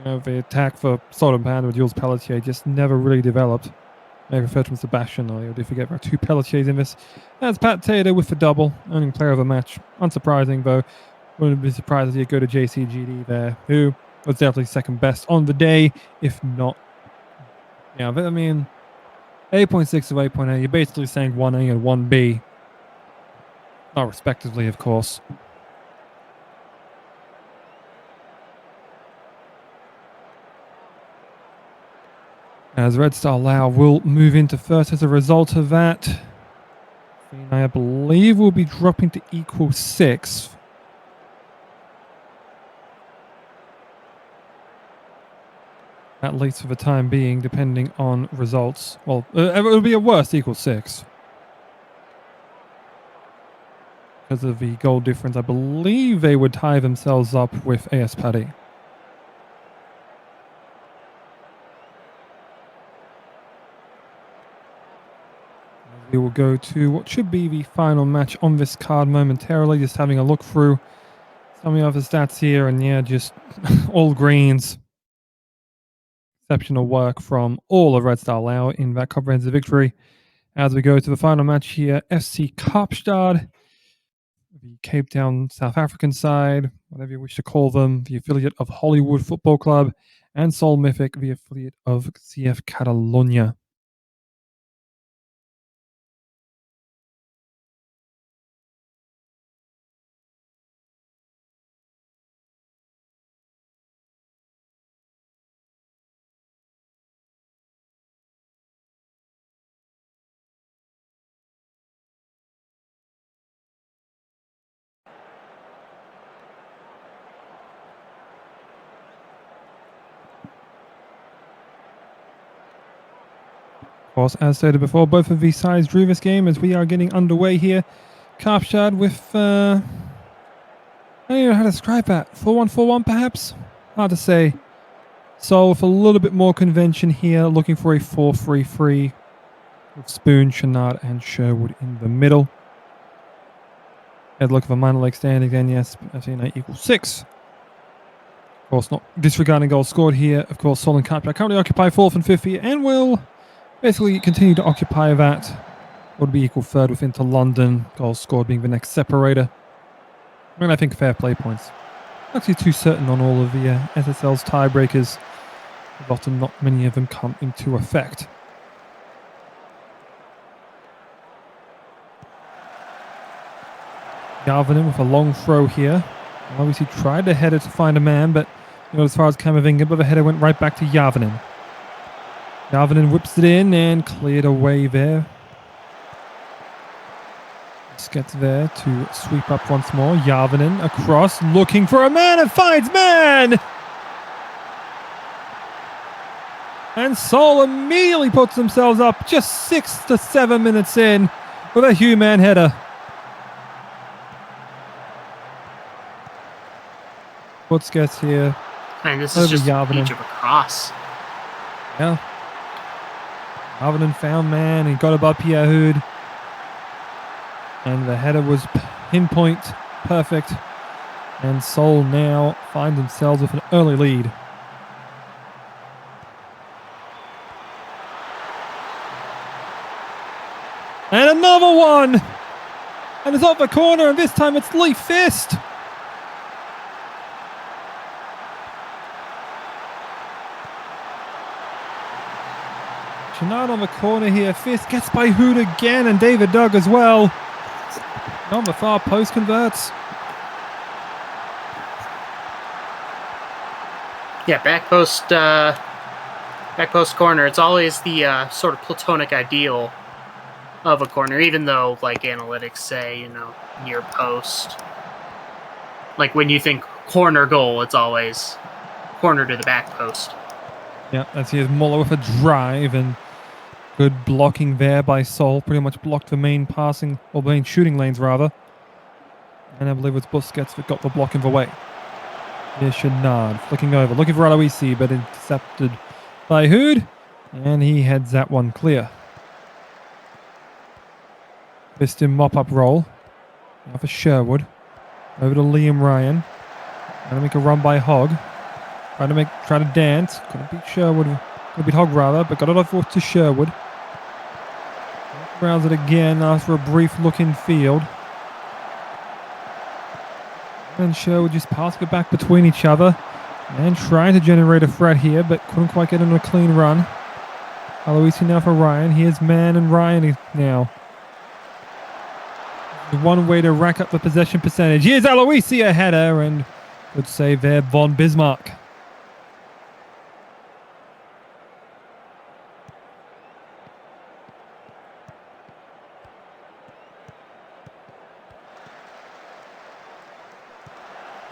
The attack for Solid Panda with Jules Pelletier just never really developed. Maybe first from Sebastian, or do forget there are 2 Pelletiers in this. That's Pat Taylor with the double, earning player of the match. Unsurprising, though. Wouldn't be surprised if you go to JCGD there, who was definitely second best on the day, if not. Yeah, but I mean, 8.6 to 8.8, you're basically saying 1A and 1B. Not respectively, of course. As Red Star Lao will move into first as a result of that. Athênai, I believe, will be dropping to equal 6. At least for the time being, depending on results. Well, it'll be a worst equal 6. Because of the goal difference, I believe they would tie themselves up with AS Paddy. We will go to what should be the final match on this card momentarily. Just having a look through some of the other stats here. And yeah, just all greens. Exceptional work from all of Red Star Lao in that comprehensive victory. As we go to the final match here, FC Kaapstad, the Cape Town South African side, whatever you wish to call them, the affiliate of Hollywood Football Club, and Seoul Mythic, the affiliate of CF Catalonia. Of course, as stated before, both of these sides drew this game as we are getting underway here. Kaapstad with, I don't know how to describe that. 4-1-4-1 perhaps? Hard to say. So with a little bit more convention here, looking for a 4-3-3 with Spoon, Chenard, and Sherwood in the middle. Head look for minor league standings, and yes, Athênai equals 6. Of course, not disregarding goals scored here. Of course, Seoul and Kaapstad currently occupy 4th and 5th here, and will basically continue to occupy that. Would be equal 3rd with Inter London. Goals scored being the next separator. I mean, I think fair play points. Actually too certain on all of the SSL's tiebreakers. Often not many of them come into effect. Galvin with a long throw here. Obviously tried to header to find a man, but as far as Camavinga, but the header went right back to Järvinen. Järvinen whips it in and cleared away there. Just gets there to sweep up once more. Järvinen across, looking for a man and finds man! And Seoul immediately puts themselves up just 6 to 7 minutes in with a Hugh Man header. Busquets here. And this is just Järvinen. each of a cross. Yeah. Järvinen found man and got above Pierre Hood. And the header was pinpoint perfect. And Seoul now find themselves with an early lead. And another one! And it's off the corner, and this time it's Lee Fist! Chenard on the corner here. Fist gets by Hood again, and David Doug as well. On the far post converts. Yeah, back post corner. It's always the sort of platonic ideal of a corner, even though, like, analytics say, near post. Like, when you think corner goal, it's always corner to the back post. Yeah, that's here's Muller with a drive, and good blocking there by Seoul. Pretty much blocked the main passing, or main shooting lanes, rather. And I believe it's Busquets that got the block in the way. Here's Shenard flicking over, looking for Aloisi, but intercepted by Hood, and he heads that one clear. Piston mop-up roll. Now for Sherwood. Over to Liam Ryan. Trying to make a run by Hogg. Try to dance. Couldn't beat Sherwood. Couldn't beat Hogg rather, but got it off to Sherwood. Rounds it again after a brief look in field. And Sherwood just passing it back between each other. And trying to generate a threat here, but couldn't quite get in a clean run. Aloisi now for Ryan. Here's Mann and Ryan now. One way to rack up the possession percentage. Here's Aloisi, a header, and good save there, von Bismarck.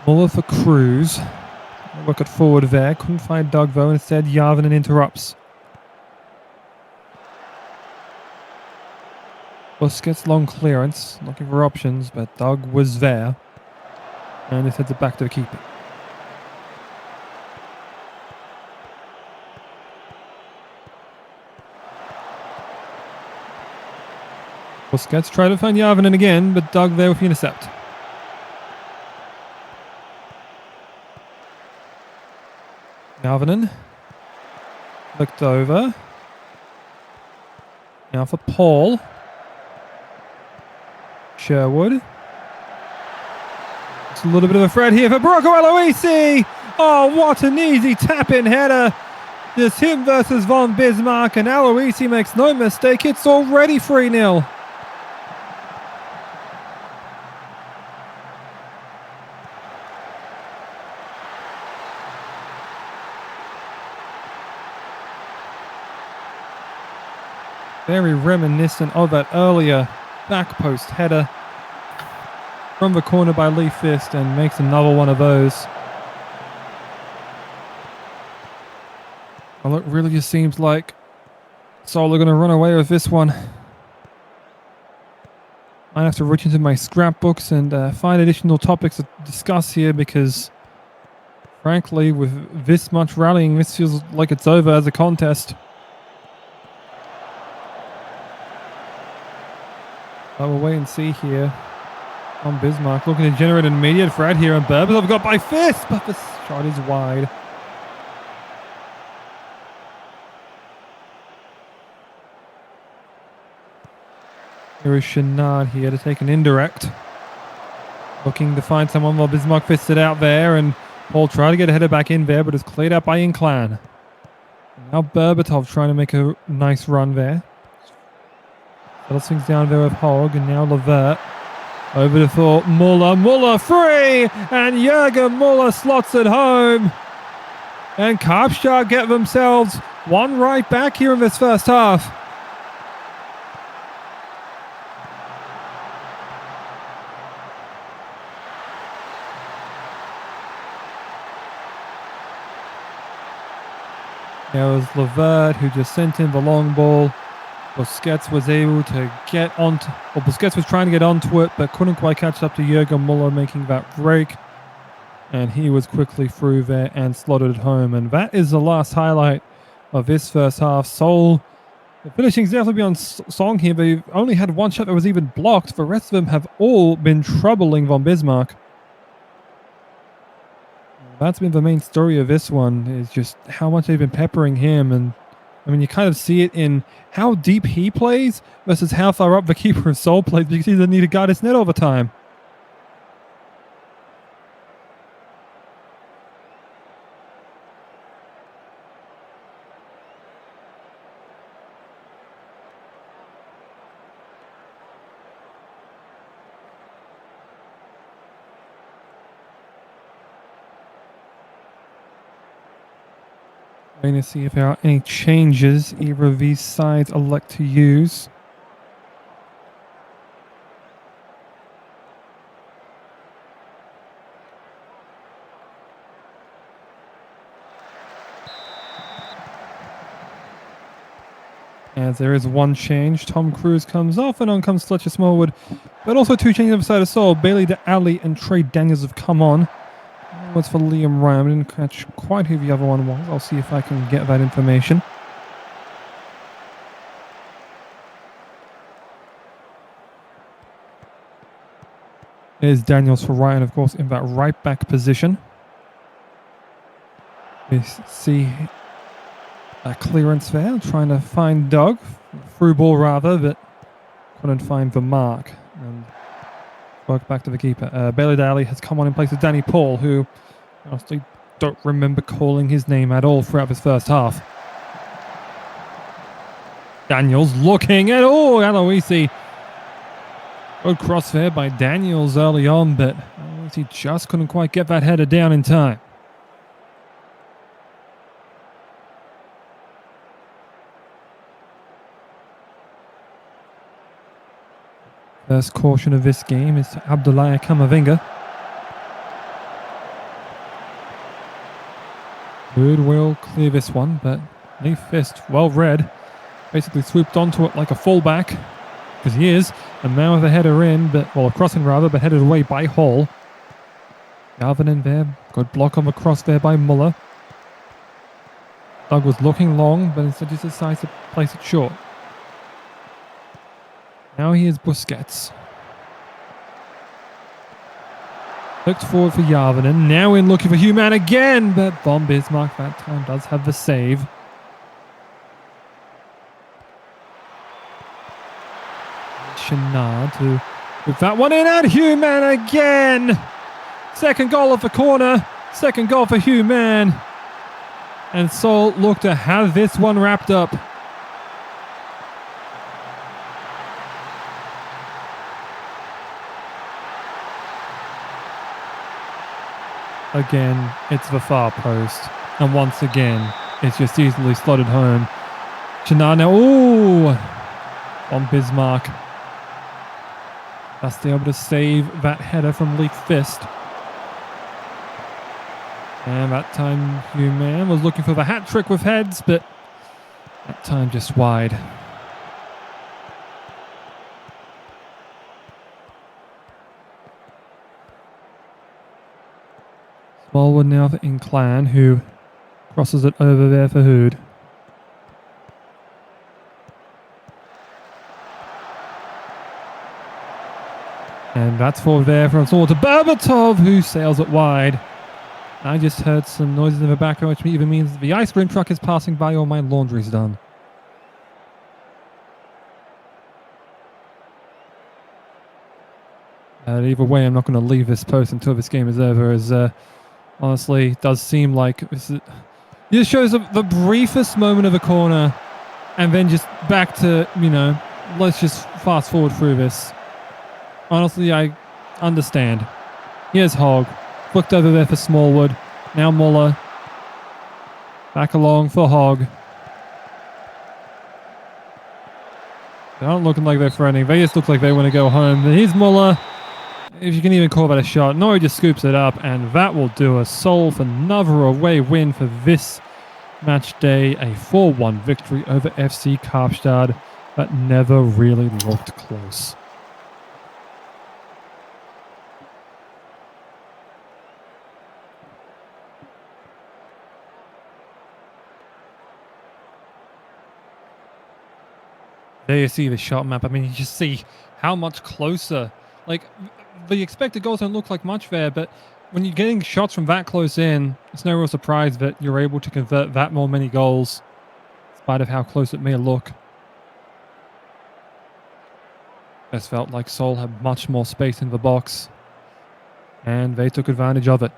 Muller for Cruz. Work it forward there. Couldn't find Doug though. Instead, Järvinen interrupts. Busquets long clearance. Looking for options, but Doug was there. And he sends it back to the keeper. Busquets tried to find Järvinen again, but Doug there with the intercept. Järvinen flicked over. Now for Paul. Sherwood. It's a little bit of a threat here for Broco Aloisi. Oh, what an easy tap-in header. Just him versus von Bismarck, and Aloisi makes no mistake. It's already 3-0. Very reminiscent of that earlier back post header from the corner by Lee Fist, and makes another one of those. Well, it really just seems like Seoul are going to run away with this one. I have to reach into my scrapbooks and find additional topics to discuss here, because frankly, with this much rallying, this feels like it's over as a contest. But we'll wait and see here. On Bismarck looking to generate an immediate threat here, and Berbatov got by Fist, but the shot is wide. Here is Shenard here to take an indirect. Looking to find someone while Bismarck fisted out there, and Paul tried to get a header back in there, but it's cleared out by Inclan. Now Berbatov trying to make a nice run there. Little swings down there with Hogg, and now Levert. Over to Thor, Muller. Muller free! And Jürgen Muller slots it home. And Kaapstad get themselves one right back here in this first half. There was Levert who just sent in the long ball. Busquets was able to get onto, well, Busquets was trying to get onto it, but couldn't quite catch up to Jürgen Muller making that break. And he was quickly through there and slotted it home. And that is the last highlight of this first half. Seoul, the finishing's definitely beyond song here. They've only had one shot that was even blocked. The rest of them have all been troubling von Bismarck. That's been the main story of this one, is just how much they've been peppering him. And I mean, you kind of see it in how deep he plays versus how far up the keeper of Seoul plays, because he doesn't need to guard his net all the time. Going to see if there are any changes either of these sides elect to use. As there is one change, Tom Cruise comes off and on comes Fletcher Smallwood. But also two changes on the side of Seoul. Bailey to Ali and Trey Daniels have come on. was for Liam Ryan. I didn't catch quite who the other one was. I'll see if I can get that information. There's Daniels for Ryan, of course, in that right back position. We see a clearance there, trying to find Doug. Through ball rather, but couldn't find the mark. And work back to the keeper. Bailey Daly has come on in place of Danny Paul, who honestly don't remember calling his name at all throughout this first half. Daniels looking at, Aloisi. Good cross there by Daniels early on, but Aloisi just couldn't quite get that header down in time. First caution of this game is to Abdoulaye Camavinga. Hood will clear this one, but Lee Fist, well read, basically swooped onto it like a fullback, because he is, and now with a header in, a crossing rather, but headed away by Hall. Galvin in there, good block on the cross there by Muller. Doug was looking long, but instead just decides to place it short. Now here's Busquets. Looked forward for Järvinen. Now in looking for Human again, but Von Bismarck that time does have the save. Chenard to put that one in, and Human again! Second goal of the corner. Second goal for Human. And Seoul look to have this one wrapped up. Again, it's the far post. And once again, it's just easily slotted home. Chenard now, on Bismarck. Just able to save that header from Leek Fist. And that time, Human was looking for the hat trick with heads, but that time just wide. Smallwood now for Inclan, who crosses it over there for Hood. And that's forward there from Saul to Berbatov, who sails it wide. I just heard some noises in the background, which even means the ice cream truck is passing by or my laundry's done. Either way, I'm not going to leave this post until this game is over, as honestly, it does seem like this shows the briefest moment of a corner, and then just back to, let's just fast forward through this. Honestly, I understand. Here's Hogg. Flicked over there for Smallwood. Now Muller. Back along for Hogg. They aren't looking like they're threatening. They just look like they want to go home. Here's Muller. If you can even call that a shot. No, he just scoops it up, and that will do a Seoul for another away win for this match day. A 4-1 victory over FC Kaapstad that never really looked close. There you see the shot map. I mean, you just see how much closer. Like, the expected goals don't look like much there, but when you're getting shots from that close in, it's no real surprise that you're able to convert that many goals, in spite of how close it may look. Just felt like Seoul had much more space in the box, and they took advantage of it.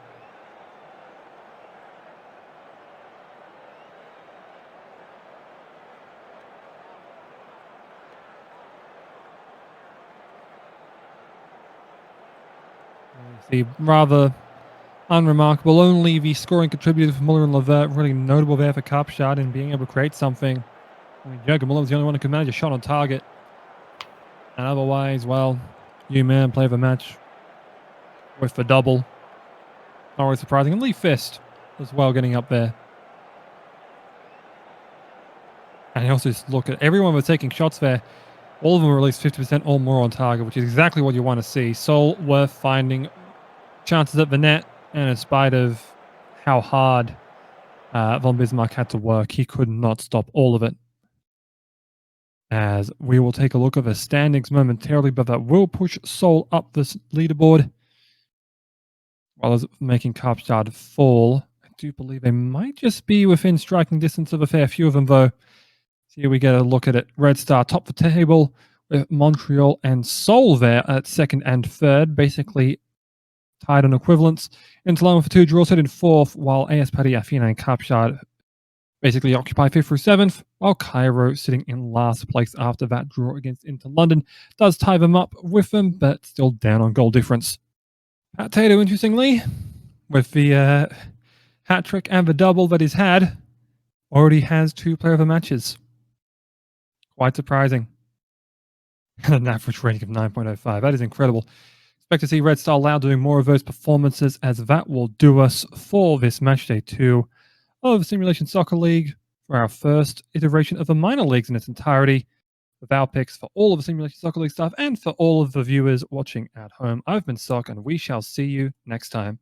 The rather unremarkable. Only the scoring contributor for Muller and Levert really notable there for Kaapstad in being able to create something. I mean, Jürgen Muller was the only one who could manage a shot on target. And otherwise, well, man play the match with the double. Not really surprising. And Lee Fist as well getting up there. And you also just look at everyone was taking shots there. All of them were at least 50% or more on target, which is exactly what you want to see. Seoul were finding chances at the net And in spite of how hard von Bismarck had to work, he could not stop all of it. As we will take a look at the standings momentarily, but that will push Seoul up this leaderboard, while as making Kaapstad fall. I do believe they might just be within striking distance of a fair few of them, though. So here we get a look at it. Red Star top the table with Montreal and Seoul there at second and third, basically tied on equivalence. Interlama for 2 draws, set in fourth, while AS Paddy, Athênai, and Kaapstad basically occupy 5th through 7th, while Cairo sitting in last place after that draw against Inter London. Does tie them up with them, but still down on goal difference. Pat Tato, interestingly, with the hat-trick and the double that he's had, already has 2 player of the matches. Quite surprising. An average rating of 9.05. That is incredible. Expect to see Red Star Lao doing more of those performances, as that will do us for this Matchday 2 of Simulation Soccer League for our first iteration of the minor leagues in its entirety, with our picks for all of the Simulation Soccer League stuff and for all of the viewers watching at home. I've been Sock, and we shall see you next time.